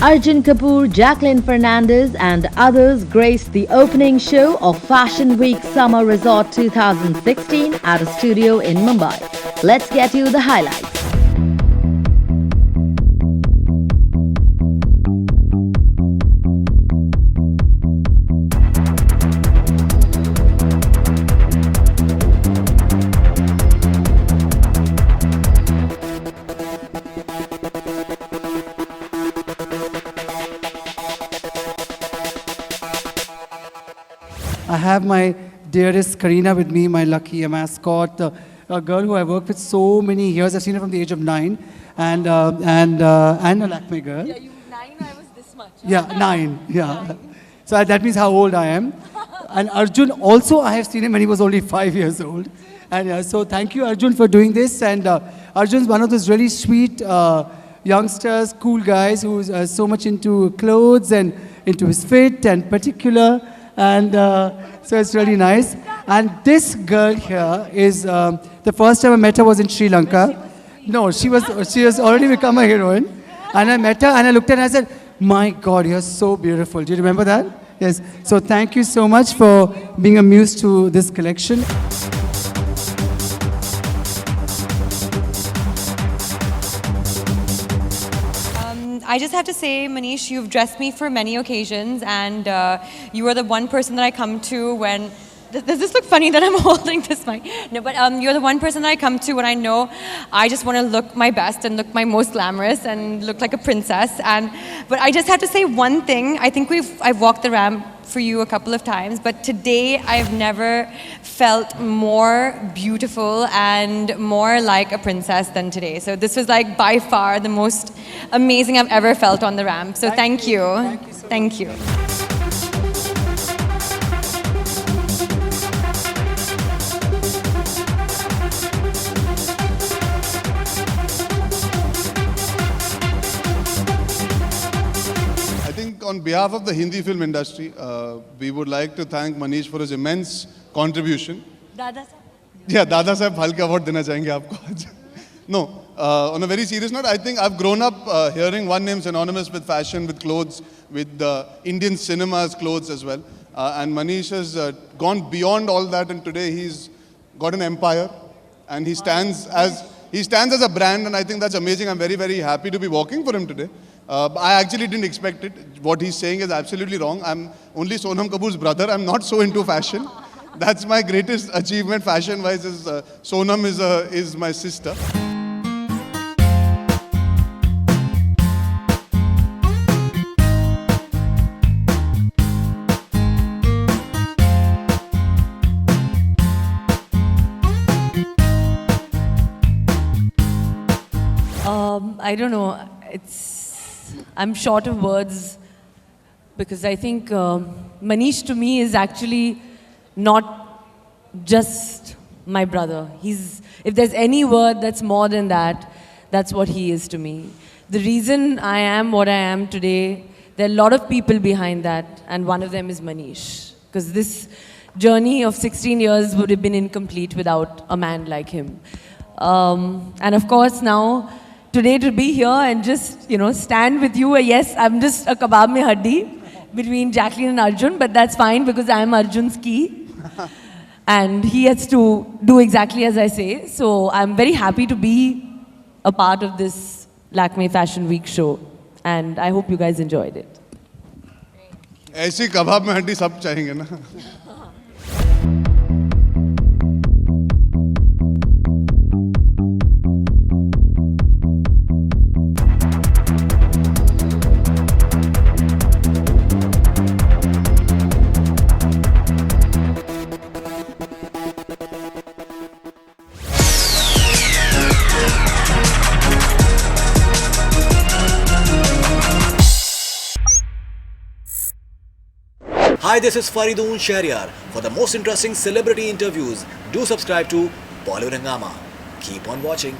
Arjun Kapoor, Jacqueline Fernandez, and others graced the opening show of Fashion Week Summer Resort 2016 at a studio in Mumbai. Let's get you the highlights. I have my dearest Karina with me, my lucky mascot, a girl who I worked with so many years. I've seen her from the age of 9, and a Lakme girl. Yeah, you 9, I was this much. Huh? Yeah, 9. Yeah. So that means how old I am. And Arjun also, I have seen him when he was only 5 years old. And so thank you, Arjun, for doing this. And Arjun's one of those really sweet youngsters, cool guys who's so much into clothes and into his fit and particular. And so it's really nice. And this girl here is, the first time I met her was in Sri Lanka. No, she has already become a heroine. And I met her and I looked at her and I said, my God, you're so beautiful. Do you remember that? Yes. So thank you so much for being a muse to this collection. I just have to say, Manish, you've dressed me for many occasions, and you are the one person that I come to when... Does this look funny that I'm holding this mic? No, but you're the one person that I come to when I know I just want to look my best and look my most glamorous and look like a princess. But I just have to say one thing. I think I've walked the ramp for you a couple of times, but today I've never felt more beautiful and more like a princess than today. So this was like by far the most amazing I've ever felt on the ramp. So thank you. Thank you so much. Thank you. On behalf of the Hindi film industry, we would like to thank Manish for his immense contribution. Dada sir? Yeah, Dada Saheb Phalke Award dena chahenge aapko aaj. No, on a very serious note, I think I've grown up hearing one name synonymous with fashion, with clothes, with Indian cinema's clothes as well. And Manish has gone beyond all that, and today he's got an empire, and he stands as a brand, and I think that's amazing. I'm very, very happy to be working for him today. I actually didn't expect it. What he's saying is absolutely wrong. I'm only Sonam Kapoor's brother. I'm not so into fashion. That's my greatest achievement fashion-wise. Sonam is my sister. I don't know. I'm short of words because I think Manish to me is actually not just my brother. If there's any word that's more than that, that's what he is to me. The reason I am what I am today, there are a lot of people behind that, and one of them is Manish. Because this journey of 16 years would have been incomplete without a man like him. And of course now, today to be here and just, stand with you. Yes, I'm just a kebab mein haddi between Jacqueline and Arjun, but that's fine because I'm Arjun's key. And he has to do exactly as I say. So I'm very happy to be a part of this Lakme Fashion Week show. And I hope you guys enjoyed it. ऐसी कबाब में हड्डी सब चाहेंगे ना. Hi, this is Faridoon Shahryar. For the most interesting celebrity interviews, do subscribe to Bollywood Hungama. Keep on watching.